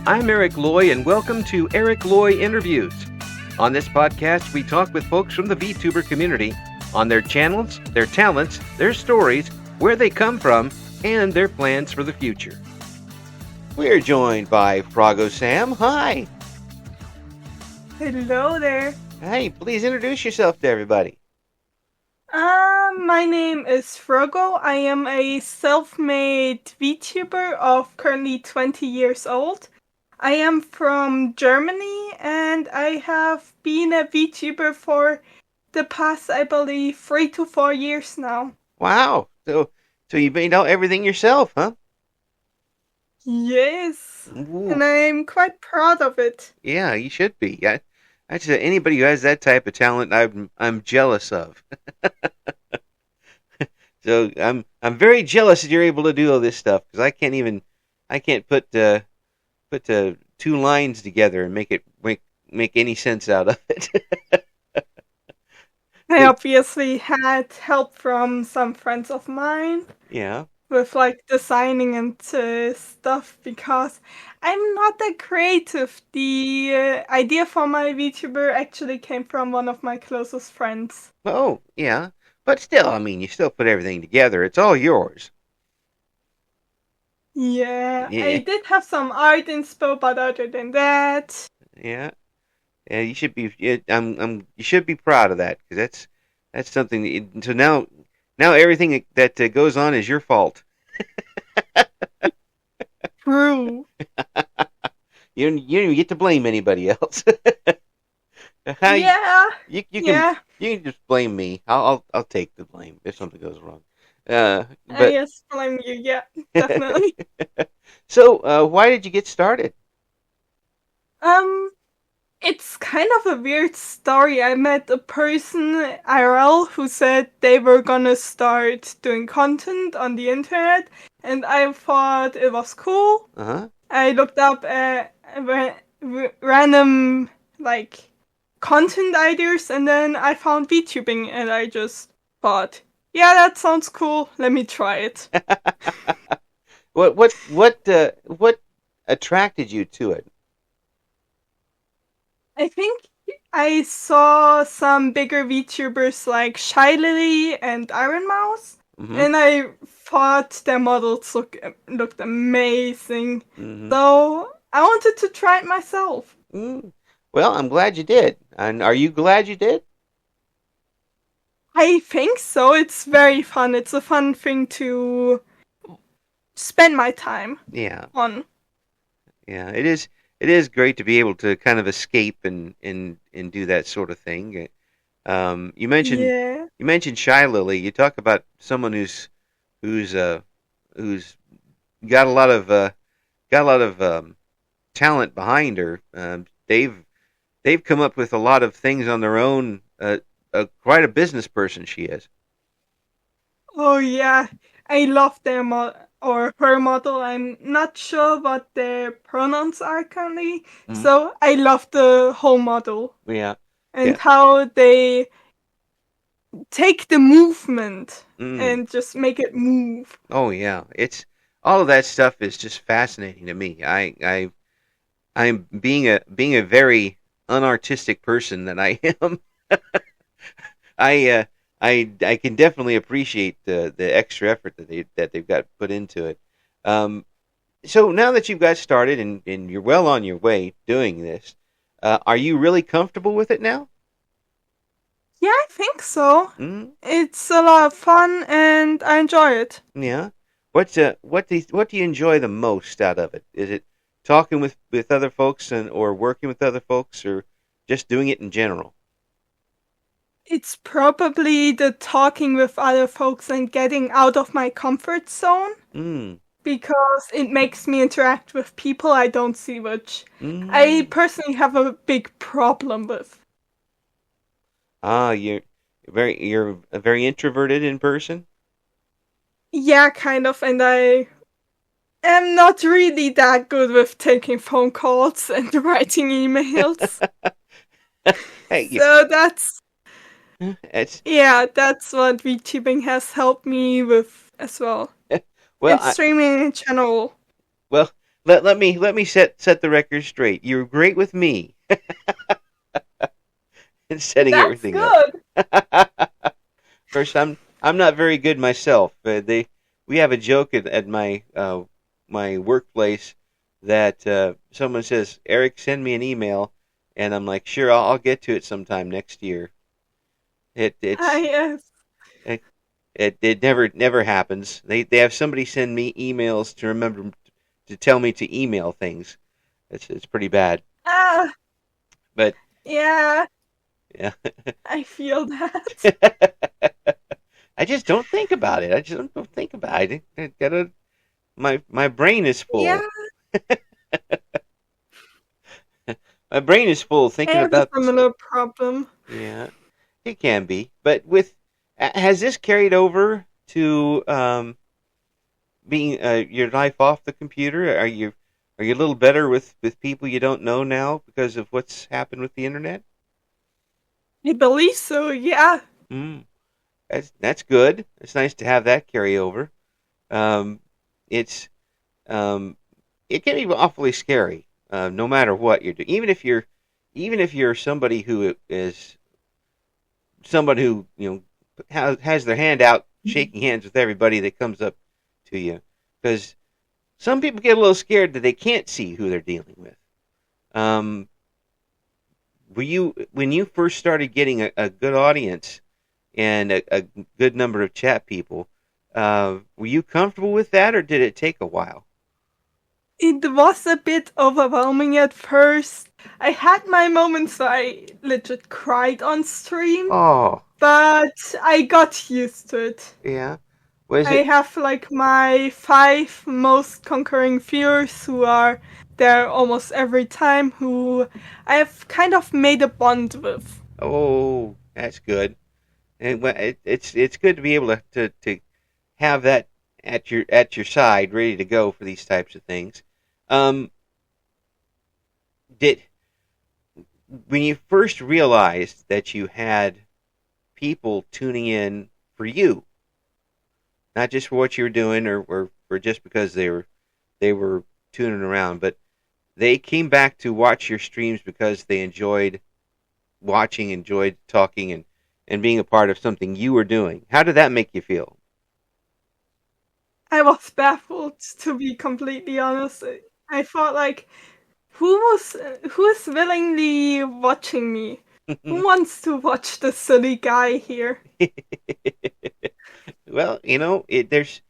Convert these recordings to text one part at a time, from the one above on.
I'm Eric Loy, and welcome to Loy Interviews. On this podcast, we talk with folks from the VTuber community on their channels, their talents, their stories, where they come from, and their plans for the future. We're joined by Froggo Sam. Hi. Hello there. Hey, please introduce yourself to everybody. My name is Froggo. I am a self-made VTuber of currently 20 years old. I am from Germany, and I have been a VTuber for the past, I believe, 3 to 4 years now. Wow. So you made out everything yourself, huh? Yes. Ooh. And I'm quite proud of it. Yeah, you should be. Actually, anybody who has that type of talent, I'm jealous of. So I'm very jealous that you're able to do all this stuff, because I can't put two lines together and make any sense out of it. I obviously had help from some friends of mine. Yeah. With like designing and stuff, because I'm not that creative. The idea for my VTuber actually came from one of my closest friends. Oh, yeah. But still, I mean, you still put everything together. It's all yours. Yeah. I did have some art inspo, but other than that, yeah, you should be. You should be proud of that, because that's something. So now everything that goes on is your fault. True. You don't even get to blame anybody else. Yeah. You can just blame me. I'll take the blame if something goes wrong. But yes, blame you. Yeah, definitely. So, why did you get started? It's kind of a weird story. I met a person, IRL, who said they were gonna start doing content on the internet, and I thought it was cool. Uh-huh. I looked up random, like, content ideas, and then I found VTubing, and I just thought, yeah, that sounds cool. Let me try it. What attracted you to it? I think I saw some bigger VTubers like Shy Lily and Iron Mouse, and I thought their models looked amazing. So I wanted to try it myself. Well, I'm glad you did. And are you glad you did? I think so. It's very fun. It's a fun thing to spend my time on. Yeah, it is. It is great to be able to kind of escape and do that sort of thing. You mentioned Shy Lily. You talk about someone who's got a lot of talent behind her. They've come up with a lot of things on their own. Quite a business person she is. Oh yeah, I love their or her model. I'm not sure what their pronouns are currently, so I love the whole model. Yeah. And how they take the movement and just make it move. Oh yeah, it's all of that stuff is just fascinating to me. I'm being a very unartistic person that I am. I can definitely appreciate the extra effort that they've got put into it. So now that you've got started and you're well on your way doing this, are you really comfortable with it now? Yeah, I think so. It's a lot of fun and I enjoy it. Yeah. What do you enjoy the most out of it? Is it talking with other folks or working with other folks, or just doing it in general? It's probably the talking with other folks and getting out of my comfort zone. Because it makes me interact with people I don't see, which I personally have a big problem with. You're very introverted in person? Yeah, kind of, and I am not really that good with taking phone calls and writing emails. So that's that's what VTubing has helped me with as well. Well, and streaming in general. Well, let me set the record straight. You're great with me in setting That's everything up. good. Of course, I'm not very good myself. We have a joke at my workplace that someone says, "Eric, send me an email," and I'm like, "Sure, I'll get to it sometime next year." It's Yes. it never happens. They have somebody send me emails to remember to tell me to email things. It's pretty bad. Ah, But yeah, yeah. I feel that. I just don't think about it. I just don't think about it. I gotta, my brain is Yeah, full. My brain is full I thinking have a about this stuff. similar problem. Yeah, it can be. But has this carried over to being your life off the computer? Are you a little better with people you don't know now because of what's happened with the internet? I believe so, yeah. Mm, that's good. It's nice to have that carry over. Um, it's um, it can be awfully scary, no matter what you're doing. Even if you're somebody who is somebody who has their hand out, shaking hands with everybody that comes up to you, because some people get a little scared that they can't see who they're dealing with. Um, were you when you first started getting a good audience and a good number of chat people? Were you comfortable with that, or did it take a while? It was a bit overwhelming at first. I had my moments where I legit cried on stream, Oh, but I got used to it. yeah. Was I it? have like my 5 most conquering viewers who are there almost every time, who I have kind of made a bond with. Oh, that's good. And it's good to be able to have that at your side, ready to go for these types of things. Um, did when you first realized that you had people tuning in for you, not just for what you were doing or just because they were tuning around, but they came back to watch your streams because they enjoyed watching, enjoyed talking, and being a part of something you were doing. How did that make you feel? I was baffled, to be completely honest. I thought like, who is willingly watching me? Who wants to watch the silly guy here? Well, there's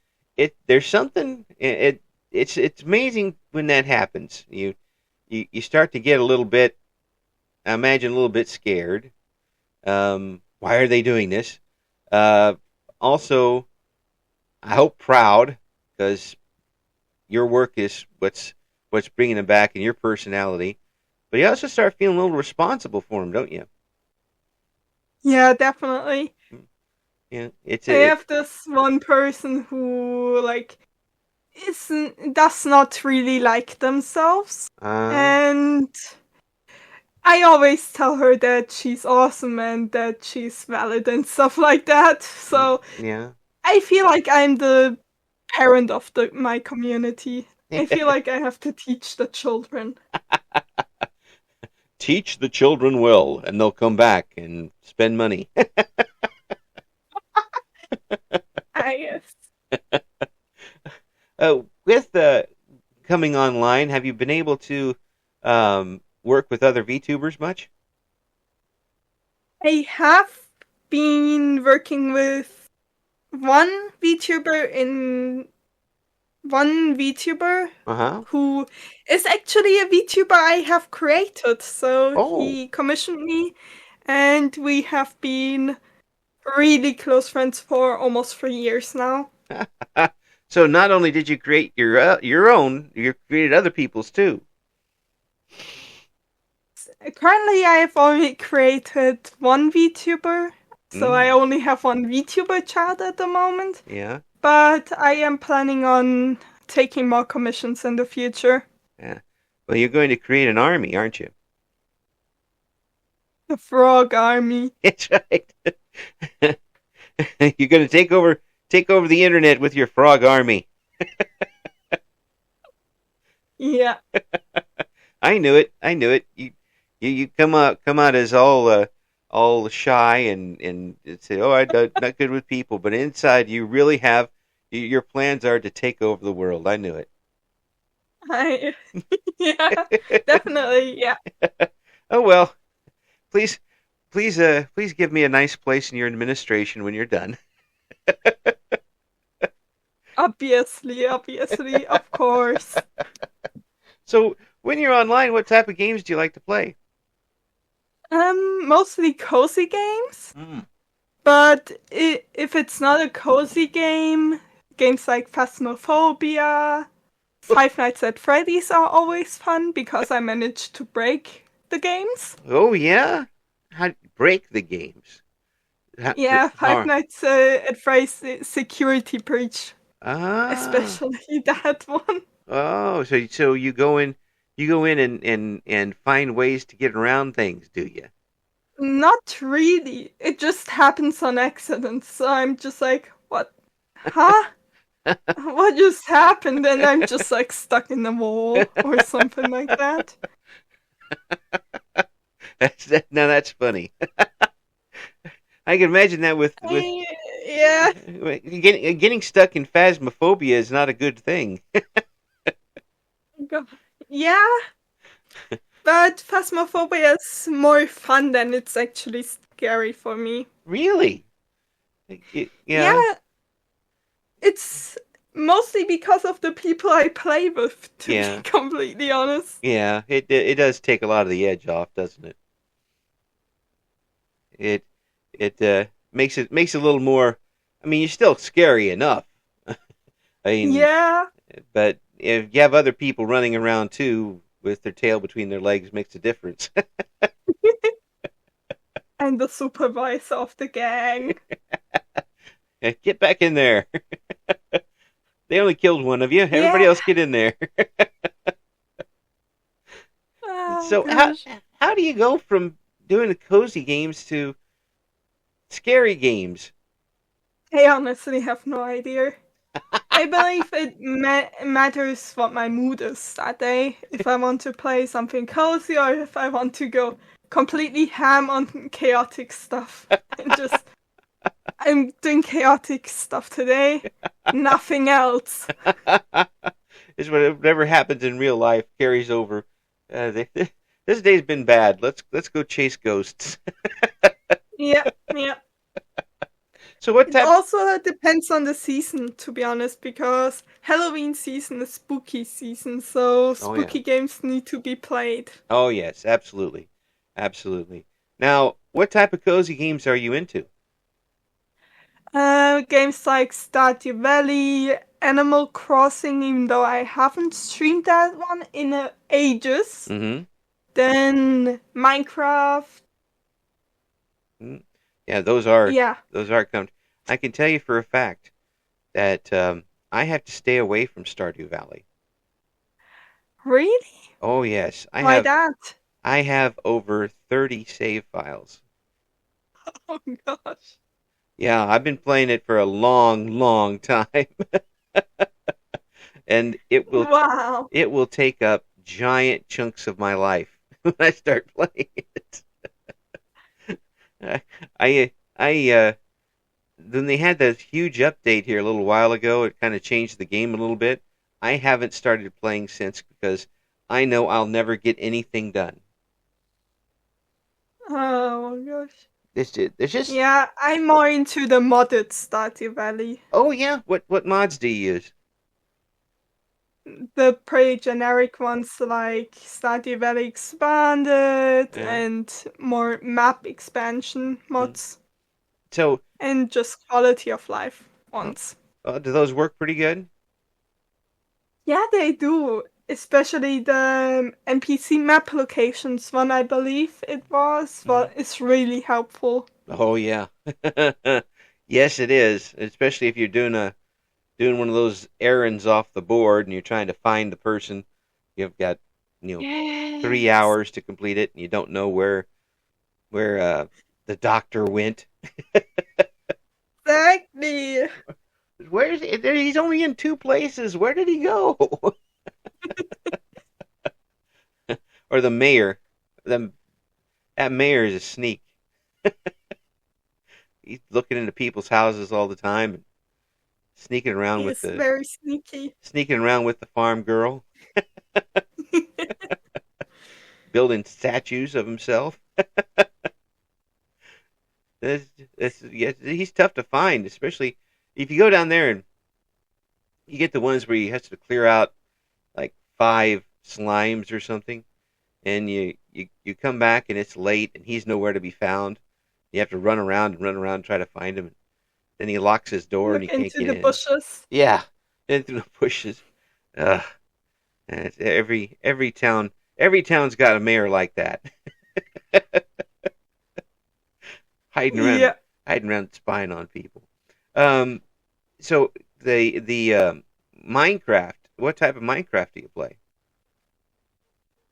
something. It's amazing when that happens. You start to get a little bit, I imagine, a little bit scared. Why are they doing this? Uh, Also, I hope proud because your work is what's bringing them back and your personality. But you also start feeling a little responsible for them, don't you? Yeah, definitely. Yeah, it's I a have this one person who like isn't does not really like themselves, uh, and I always tell her that she's awesome and that she's valid and stuff like that. So yeah. I feel like I'm the parent of my community. I feel like I have to teach the children. Teach the children well, and they'll come back and spend money. I guess. With coming online, have you been able to work with other VTubers much? I have been working with one VTuber in one VTuber Uh huh. who is actually a VTuber I have created. So Oh, he commissioned me, and we have been really close friends for almost 3 years now. so not only did you create your own, you created other people's too. Currently, I have only created one VTuber, so I Mm, only have one VTuber child at the moment. yeah, But I am planning on taking more commissions in the future. yeah. Well, you're going to create an army, aren't you? The Frog Army. That's right. You're going to take over the internet with your frog army. Yeah. I knew it. I knew it. You come out as all shy and say, "Oh, I'm not good with people," but inside you really have your plans are to take over the world. I knew it. I yeah, definitely. Yeah. Oh well, please, please give me a nice place in your administration when you're done. Obviously, of course. So when you're online, what type of games do you like to play? Mostly cozy games, Mm. but if it's not a cozy game, games like Phasmophobia, Five Nights at Freddy's are always fun because I managed to break the games. Oh yeah, how break the games? Yeah, Five How, Nights at Freddy's Security Breach, ah. especially that one. Oh, so you go in and find ways to get around things, do you? Not really. It just happens on accident. So I'm just like, what? Huh? What just happened? And I'm just like stuck in the wall or something like that. Now that's funny. I can imagine that with Eh, Yeah. getting stuck in phasmophobia is not a good thing. Yeah, but Phasmophobia is more fun than it's actually scary for me. Really? Yeah, Yeah, it's mostly because of the people I play with, to be yeah, completely honest. yeah. It does take a lot of the edge off, doesn't it? It it makes it a little more. I mean, you're still scary enough. I mean, Yeah, but if you have other people running around too with their tail between their legs, makes a difference. I'm the supervisor of the gang. Get back in there. They only killed one of you. Yeah. Everybody else get in there. Oh So gosh. how do you go from doing the cozy games to scary games? I honestly have no idea. I believe it matters what my mood is that day. If I want to play something cozy or if I want to go completely ham on chaotic stuff. And just, I'm doing chaotic stuff today. Nothing else. Is whatever happens in real life carries over. This day's been bad. Let's go chase ghosts. Yeah, yeah. So what It type? also depends on the season, to be honest, because Halloween season is spooky season, so Oh yeah. spooky games need to be played. Oh yes, absolutely, absolutely. Now, what type of cozy games are you into? Games like Stardew Valley, Animal Crossing, even though I haven't streamed that one in ages. Mm-hmm. Then Minecraft. Mm. Yeah, those are Yeah. those are come. I can tell you for a fact that I have to stay away from Stardew Valley. Really? Oh yes, I Why have that? I have over 30 save files. Oh gosh. Yeah, I've been playing it for a long, long time, and Wow. it will take up giant chunks of my life when I start playing it. I Then they had that huge update here a little while ago. It kind of changed the game a little bit. I haven't started playing since because I know I'll never get anything done. Oh gosh. There's just Yeah, I'm more into the modded Stardew Valley. oh yeah, what mods do you use? The pretty generic ones like Stardew Valley Expanded Yeah. and more map expansion Mm. mods. So, And just quality of life uh, ones. do those work pretty good? Yeah, they do. Especially the NPC map locations one, I believe it was. Hmm. Well, it's really helpful. Oh yeah. Yes, it is. Especially if you're doing one of those errands off the board and you're trying to find the person. You've got you know three Yes. hours to complete it, and you don't know where the doctor went. Exactly. Where's he? He's only in two places. Where did he go? or the mayor. That mayor is a sneak. He's looking into people's houses all the time, and sneaking around with He's the very sneaky. farm girl, building statues of himself. Yeah, he's tough to find, especially if you go down there and you get the ones where he has to clear out like 5 slimes or something, and you come back and it's late and he's nowhere to be found. You have to run around and try to find him. Then he locks his door and Look you can't into get the in. bushes. Yeah, in through the bushes. Ugh. And every town's got a mayor like that, hiding around, Yeah. spying on people. Um, so the Minecraft. What type of Minecraft do you play?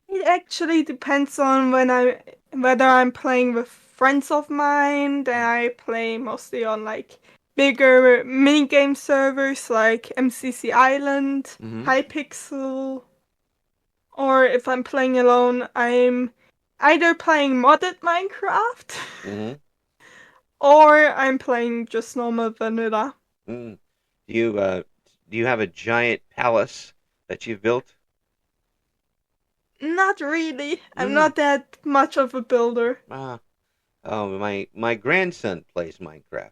It actually depends on whether I'm playing with friends of mine. Then I play mostly on like bigger minigame servers like MCC Island, Mm-hmm. Hypixel, or if I'm playing alone, I'm either playing modded Minecraft Mm-hmm. or I'm playing just normal vanilla. Mm. Do you have a giant palace that you've built? Not really. I'm Mm. not that much of a builder. Ah. Oh, my grandson plays Minecraft.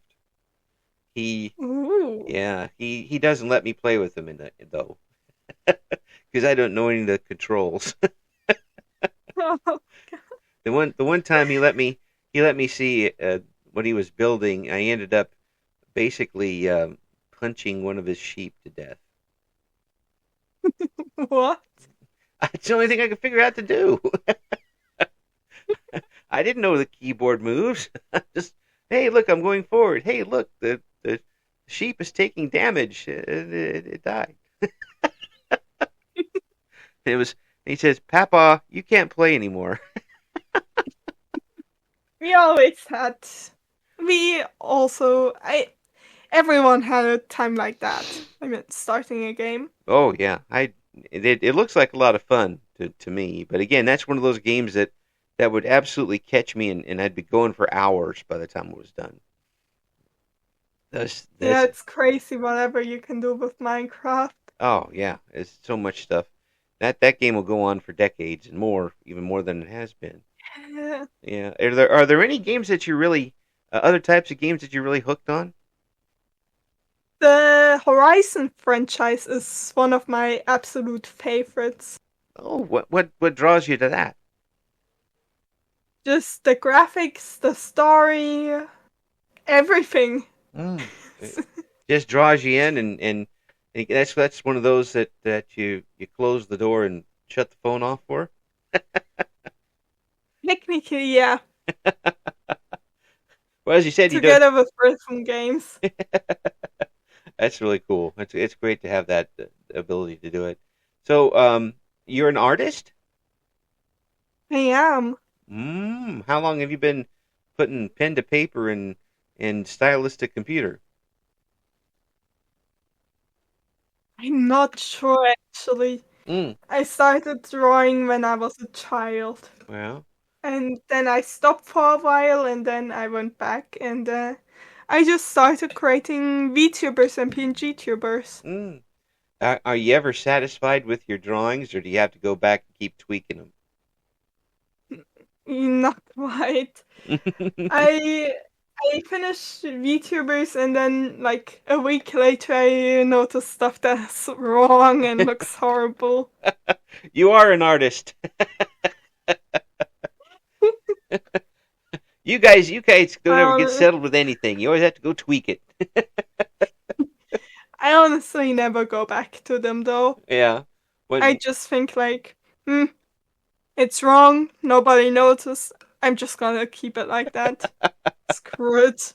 He Ooh. Yeah, he doesn't let me play with him though, because I don't know any of the controls. The one time he let me see what he was building. I ended up basically punching one of his sheep to death. What? It's the only thing I could figure out to do. I didn't know the keyboard moves. Just, hey, look, I'm going forward. Hey, look, the sheep is taking damage. It died. It was. He says, "Papa, you can't play anymore." We always had. We also. Everyone had a time like that. I mean, starting a game. Oh yeah, it looks like a lot of fun to me. But again, that's one of those games that would absolutely catch me, and I'd be going for hours by the time it was done. Yeah, This it's crazy whatever you can do with Minecraft. Oh yeah, it's so much stuff. That game will go on for decades and more, even more than it has been. Yeah. Yeah. Are there any games that you really other types of games that you're really hooked on? The Horizon franchise is one of my absolute favorites. Oh, what draws you to that? Just the graphics, the story, everything. Mm. It just draws you in, and that's one of those that you close the door and shut the phone off for. Technically, yeah. Well, as you said, you do. Together with rhythm games. That's really cool. It's great to have that ability to do it. So, you're an artist? I am. How long have you been putting pen to paper and stylus to computer? I'm not sure actually. Mm. I started drawing when I was a child. Well, And then I stopped for a while and then I went back and I just started creating VTubers and PNG tubers. mm. Are you ever satisfied with your drawings, or do you have to go back and keep tweaking Not quite. them? I finished VTubers and then like a week later I noticed stuff that's wrong and looks horrible. You are an artist. You guys don't ever get Um, settled with anything. You always have to go tweak it. I honestly never go back to them though. Yeah. What? I just think like, it's wrong, nobody noticed. I'm just gonna keep it like that. Screw it.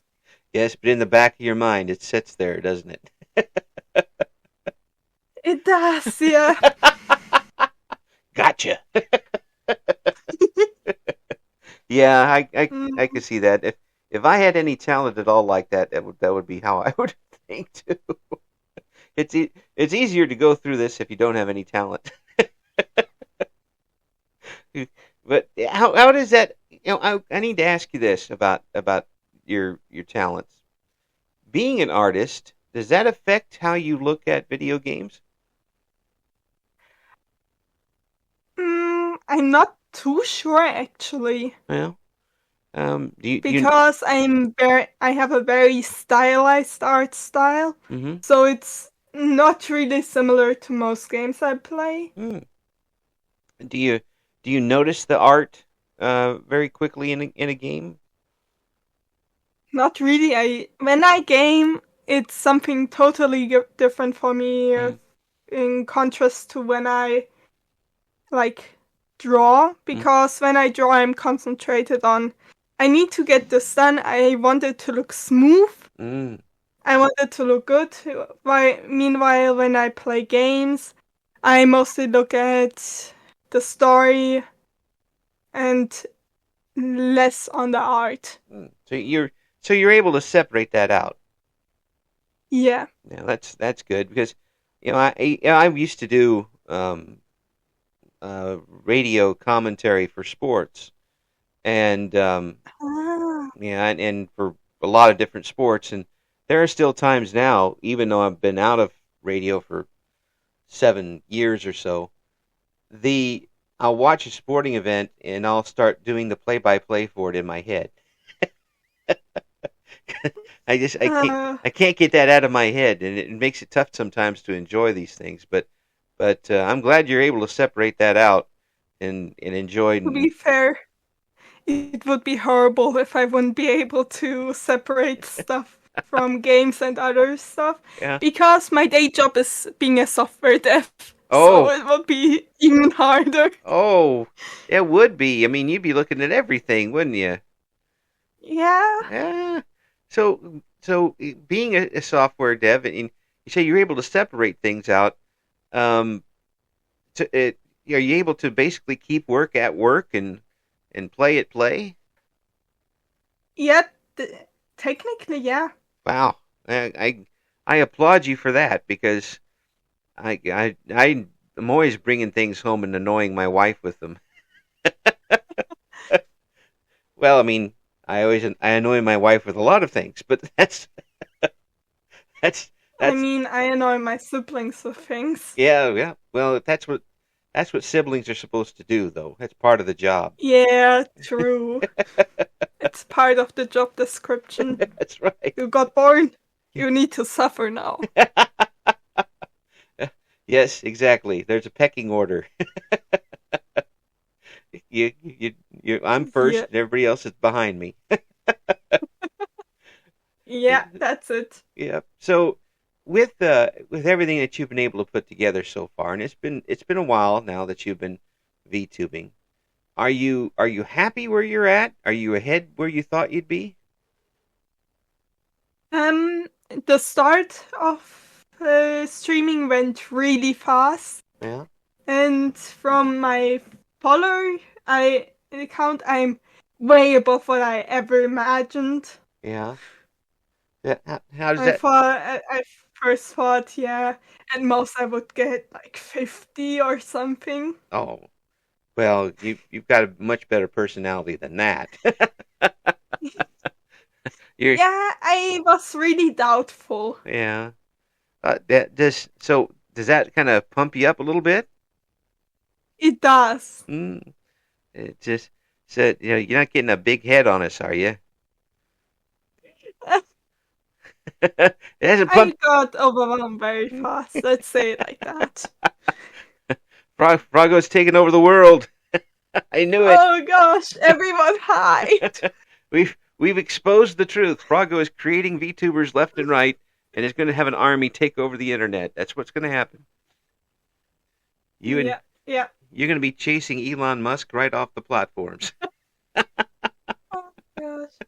Yes, but in the back of your mind, it sits there, doesn't it? It does, yeah. Gotcha. Yeah, I Mm, can see that. If I had any talent at all like that, that would be how I would think too. It's easier to go through this if you don't have any talent. But how does that? I need to ask you this about your talents. Being an artist, does that affect how you look at video games? I'm not too sure actually, Well, do you? because I have a very stylized art style, Mm-hmm. so it's not really similar to most games I play. Mm. Do you do you notice the art very quickly in a game? Not really. When I game, it's something totally different for me, Mm, in contrast to when I like draw, mm, because when I draw, I'm concentrated on. I need to get this done. I want it to look smooth. mm, I want it to look good. Meanwhile, when I play games, I mostly look at the story and less on the art. mm. So you're able to separate that out. Yeah. Yeah, that's good because I used to do radio commentary for sports and Ah. yeah, and for a lot of different sports, and there are still times now, even though I've been out of radio for 7 years or so, the I'll watch a sporting event and I'll start doing the play-by-play for it in my head. I just Uh, I can't get that out of my head, and it makes it tough sometimes to enjoy these things. But I'm glad you're able to separate that out and enjoy. to be fair, it would be horrible if I wouldn't be able to separate stuff from games and other stuff, Yeah. because my day job is being a software dev, so Oh, it would be even harder. oh, it would be. I mean, you'd be looking at everything, wouldn't you? Yeah. Yeah. So being a software dev, and you say you're able to separate things out. Um, are you able to basically keep work at work and play at play? Yeah, technically, yeah. Wow. I applaud you for that because I'm always bringing things home and annoying my wife with them. Well, I mean, I annoy my wife with a lot of things, but that's I that's mean, I annoy my siblings with things. yeah. Well, that's what siblings are supposed to do, though. That's part of the job. Yeah, true. It's part of the job description. That's right. You got born, you need to suffer now. Yes, exactly. There's a pecking order. I'm first, Yeah, and everybody else is behind me. yeah, that's it. Yeah. So with everything that you've been able to put together so far, and it's been a while now that you've been VTubing. Are you happy where you're at? Are you ahead where you thought you'd be? Um, the start of streaming went really fast, Yeah. and from my follower I account, I'm way above what I ever imagined. Yeah. Yeah. How does I that? thought I first thought, yeah, at most I would get like 50 or something. Oh, well, you've got a much better personality than that. You're Yeah, I was really doubtful. yeah. Does that kind of pump you up a little bit? It does. Mm, it just said, you're not getting a big head on us, are you? It hasn't I pumped. got overwhelmed very fast. Let's say it like that. Froggo's taking over the world. I knew it. Oh gosh, everyone hide. We've exposed the truth. Froggo is creating VTubers left and right, and is going to have an army take over the internet. That's what's going to happen. You and Yeah, yeah. you're going to be chasing Elon Musk right off the platforms. Oh gosh.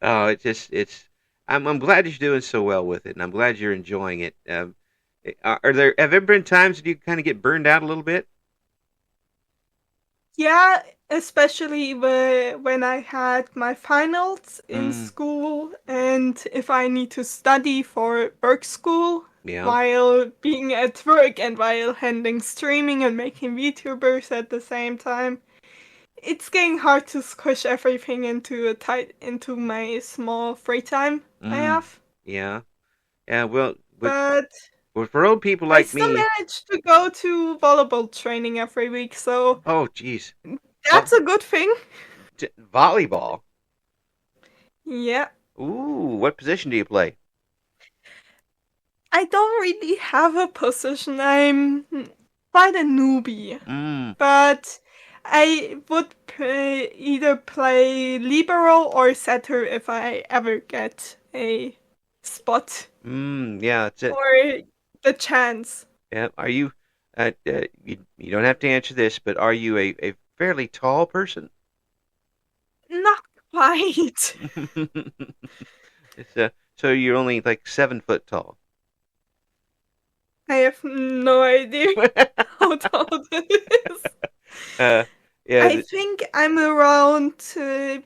Oh, it's. I'm glad you're doing so well with it, and I'm glad you're enjoying it. Have there been times that you kind of get burned out a little bit? Yeah, especially when I had my finals in Mm, school, and if I need to study for work school, Yeah. while being at work and while handling streaming and making VTubers at the same time. It's getting hard to squish everything into my small free time I Mm. have. Yeah. Yeah. Well, But for old people I like still me. manage to go to volleyball training every week, so Oh, geez. that's a good thing. Volleyball. Yeah. Ooh, what position do you play? I don't really have a position. I'm quite a newbie, Mm. but I would either play libero or setter if I ever get a spot Mm. Yeah. That's it. or the chance. Yeah. Are you? You don't have to answer this, but are you a fairly tall person? Not quite. It's so you're only like 7 foot tall. I have no idea how tall it is. uh, yeah. I think I'm around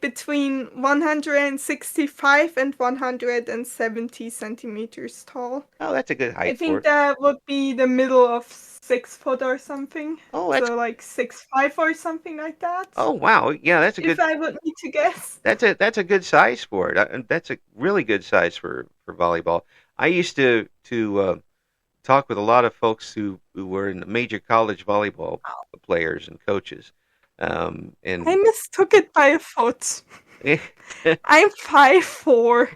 between 165 and 170 centimeters tall. Oh, that's a good I height for think it. that would be the middle of 6 foot or something. Oh, that's. So like 6'5" or something like that. Oh, wow. Yeah, that's a If good. I would need to guess. That's a good size for it. That's a really good size for volleyball. I used to talk with a lot of folks who were in major college volleyball players and coaches. I And mistook it by a foot. I'm 5'4".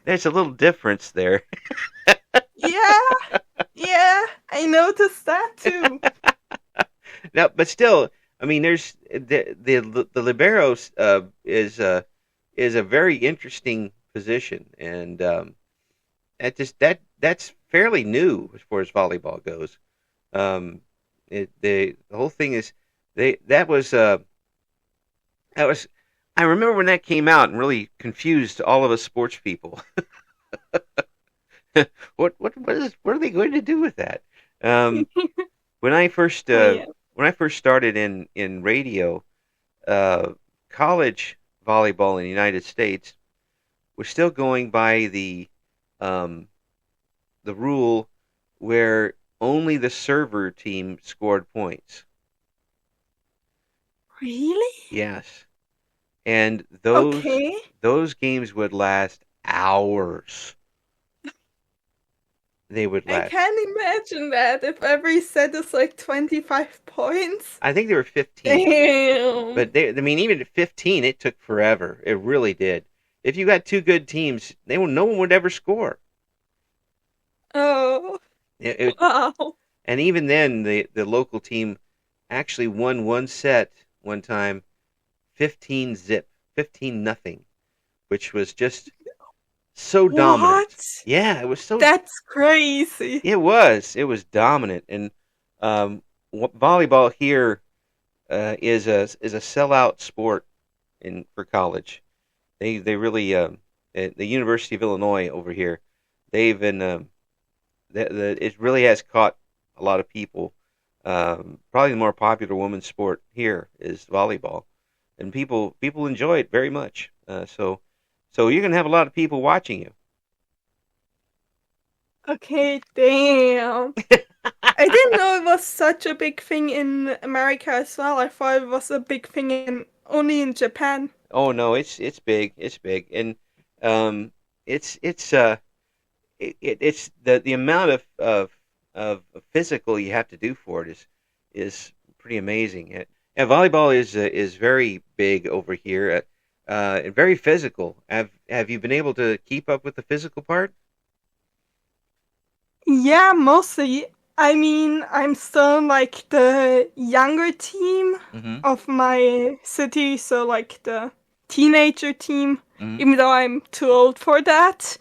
there's a little difference there. Yeah, yeah, I noticed that too. No, but still, I mean, there's the libero is a very interesting position, and that's fairly new as far as volleyball goes. Um, the whole thing is they that was I remember when that came out and really confused all of us sports people. What are they going to do with that? Um, when I first Oh yeah. when I first started in radio, uh, college volleyball in the United States was still going by um, the rule where only the server team scored points. Really? Yes, and Okay. those games would last hours. They would I last. can't imagine that if every set is like 25 points. I think they were 15, Damn. but I mean, even at 15, it took forever. It really did. If you got two good teams, no one would ever score. Oh, It, wow. and even then, the local team actually won one set one time, 15-0, 15-0, which was just so dominant. What? Yeah, it was so. That's crazy. It was dominant, and volleyball here is a sellout sport for college. They really at the University of Illinois over here, they've been it really has caught a lot of people. Probably the more popular women's sport here is volleyball, and people enjoy it very much. So you're gonna have a lot of people watching you. Okay, damn. I didn't know it was such a big thing in America as well. I thought it was a big thing only in Japan. Oh no, it's big, and um, it's it's the amount of physical you have to do for it is pretty amazing. And volleyball is very big over here, and very physical. Have you been able to keep up with the physical part? Yeah, mostly. I mean, I'm still like the younger team Mm-hmm. of my city, so like the teenager team, Mm-hmm. even though I'm too old for that.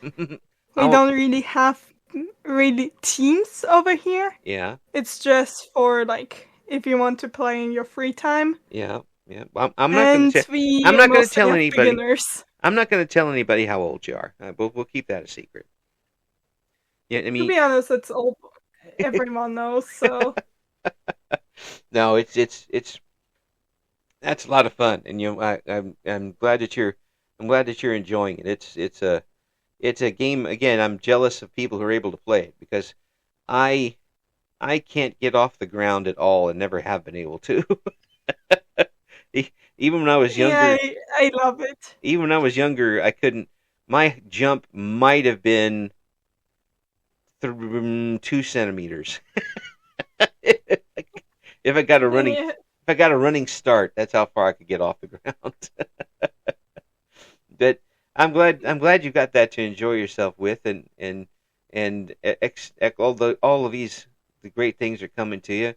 We Oh, don't really have really teams over here. yeah, It's just for like if you want to play in your free time. yeah, yeah. I'm not gonna And tell. we I'm not gonna mostly tell have anybody. beginners. I'm not gonna tell anybody how old you are. We'll keep that a secret. Yeah, I To mean, be honest, it's all everyone knows, so no, it's that's a lot of fun, and I'm glad that you're enjoying it. it's a game. Again, I'm jealous of people who are able to play it because I I can't get off the ground at all and never have been able to. Even when I was Yeah, younger, I love it. even when I was younger, I couldn't. My jump might have been 2 centimeters. If I got a running, Yeah. if I got a running start, that's how far I could get off the ground. But I'm glad you got that to enjoy yourself with, and all of the great things are coming to you.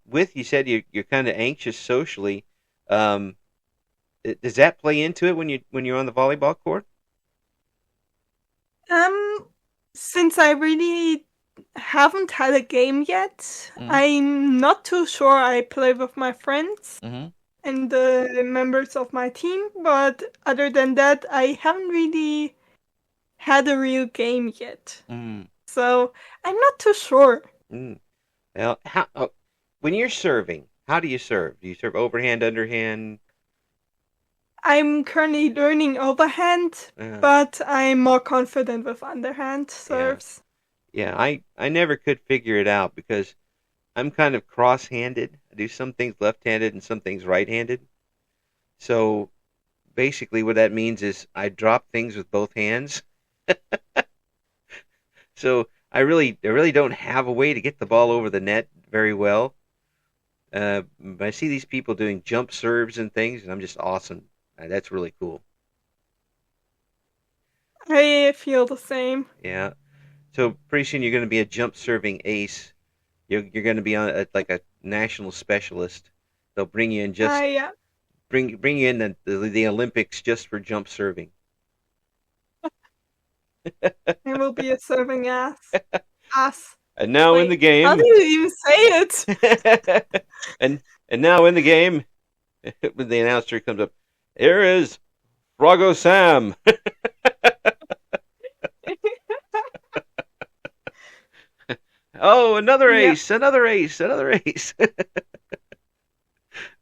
With you said you're kind of anxious socially. Um, does that play into it when you're on the volleyball court? Um, since I really haven't had a game yet, Mm-hmm. I'm not too sure. I play with my friends Mm-hmm. and the members of my team, but other than that, I haven't really had a real game yet. Mm-hmm. So I'm not too sure. Mm. Well, when you're serving, how do you serve? Do you serve overhand, underhand? I'm currently learning overhand, Uh, but I'm more confident with underhand yeah, serves. yeah. I never could figure it out because I'm kind of cross-handed. I do some things left-handed and some things right-handed. So basically, what that means is I drop things with both hands. So I really don't have a way to get the ball over the net very well. I see these people doing jump serves and things, and I'm just awesome. That's really cool. I feel the same. Yeah. So pretty soon you're going to be a jump serving ace. You're going to be on like a national specialist. They'll bring you in just I bring you in the Olympics just for jump serving. I will be a serving ass. Ass. And now in the Wait, how do game, you even say it? and now in the game, when the announcer comes up, here is Froggo Sam. Oh, another Yeah. ace, another ace, another ace.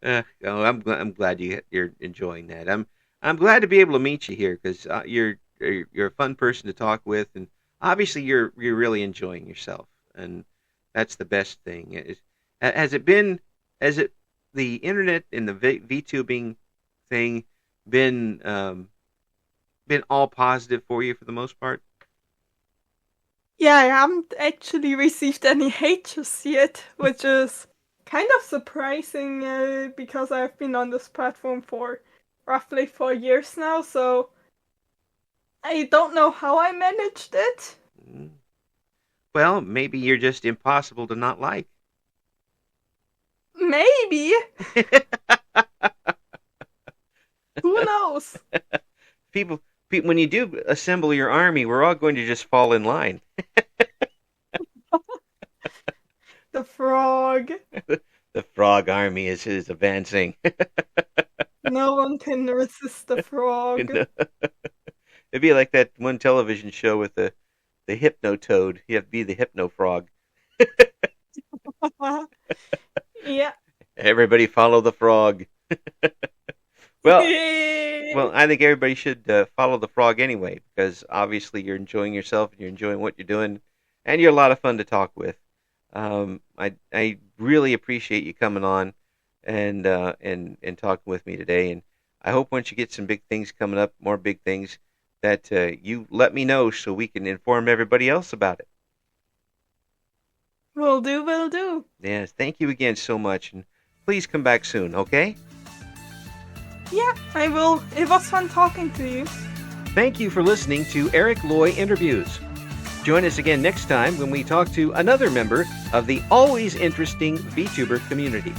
Oh, I'm glad you're enjoying that. I'm glad to be able to meet you here because you're a fun person to talk with, and obviously you're really enjoying yourself, and that's the best thing. Has it been has it the internet and the VTubing thing been been all positive for you for the most part? Yeah, I haven't actually received any hate just yet, which is kind of surprising because I've been on this platform for roughly 4 years now, so I don't know how I managed it. Mm. Well, maybe you're just impossible to not like. Maybe. Who knows? people, when you do assemble your army, we're all going to just fall in line. The frog. The frog army is advancing. No one can resist the You frog. know? It'd be like that one television show with the hypno toad. You have to be the hypno frog. Yeah. Everybody follow the frog. Well, well, I think everybody should follow the frog anyway because obviously you're enjoying yourself and you're enjoying what you're doing, and you're a lot of fun to talk with. I really appreciate you coming on and talking with me today, and I hope once you get some big things coming up, more big things, that you let me know so we can inform everybody else about it. Will do, will do. Yes, thank you again so much, and please come back soon, okay? Yeah, I will. It was fun talking to you. Thank you for listening to Eric Loy Interviews. Join us again next time when we talk to another member of the always interesting VTuber community.